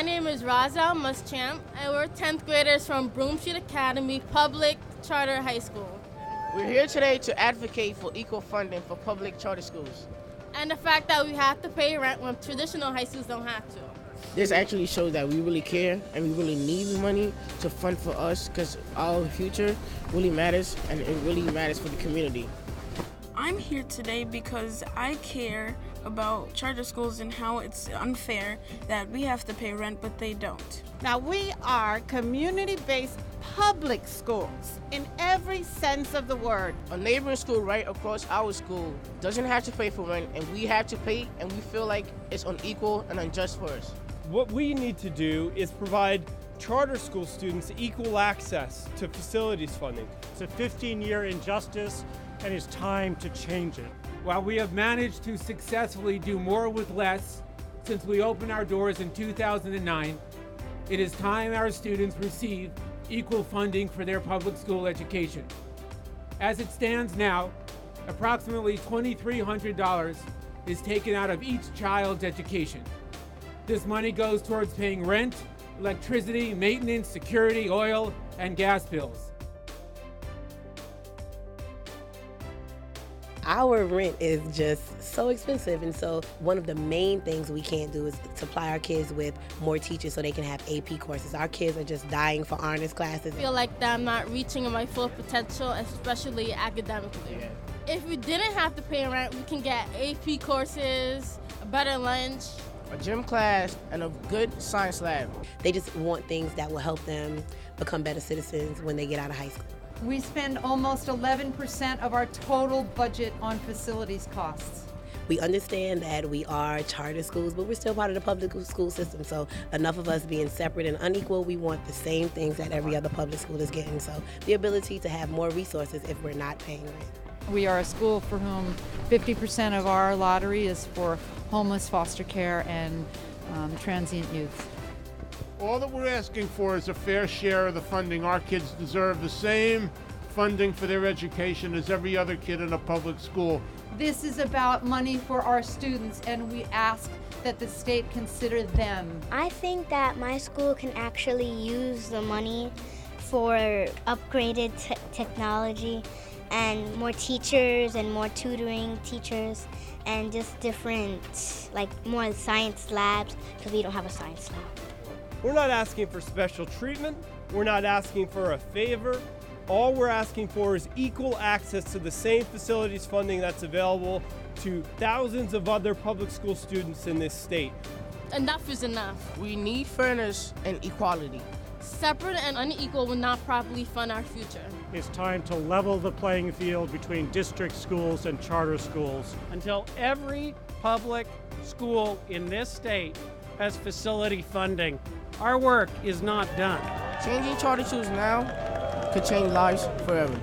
My name is Razal Muschamp, and we're 10th graders from Broome Street Academy Public Charter High School. We're here today to advocate for equal funding for public charter schools. And the fact that we have to pay rent when traditional high schools don't have to. This actually shows that we really care and we really need money to fund for us because our future really matters and it really matters for the community. I'm here today because I care about charter schools and how it's unfair that we have to pay rent but they don't. Now, we are community-based public schools in every sense of the word. A neighboring school right across our school doesn't have to pay for rent and we have to pay, and we feel like it's unequal and unjust for us. What we need to do is provide charter school students equal access to facilities funding. It's a 15-year injustice and it's time to change it. While we have managed to successfully do more with less since we opened our doors in 2009, it is time our students receive equal funding for their public school education. As it stands now, approximately $2,300 is taken out of each child's education. This money goes towards paying rent, electricity, maintenance, security, oil, and gas bills. Our rent is just so expensive, and so one of the main things we can't do is supply our kids with more teachers so they can have AP courses. Our kids are just dying for honors classes. I feel like that I'm not reaching my full potential, especially academically. Yeah. If we didn't have to pay rent, we can get AP courses, a better lunch, A gym class, and a good science lab. They just want things that will help them become better citizens when they get out of high school. We spend almost 11% of our total budget on facilities costs. We understand that we are charter schools, but we're still part of the public school system. So enough of us being separate and unequal, we want the same things that every other public school is getting. So the ability to have more resources if we're not paying rent. We are a school for whom 50% of our lottery is for homeless, foster care, and transient youth. All that we're asking for is a fair share of the funding. Our kids deserve the same funding for their education as every other kid in a public school. This is about money for our students, and we ask that the state consider them. I think that my school can actually use the money for upgraded technology and more teachers and more tutoring teachers and just different, like more science labs, because we don't have a science lab. We're not asking for special treatment. We're not asking for a favor. All we're asking for is equal access to the same facilities funding that's available to thousands of other public school students in this state. Enough is enough. We need fairness and equality. Separate and unequal will not properly fund our future. It's time to level the playing field between district schools and charter schools. Until every public school in this state has facility funding, our work is not done. Changing charter schools now could change lives forever.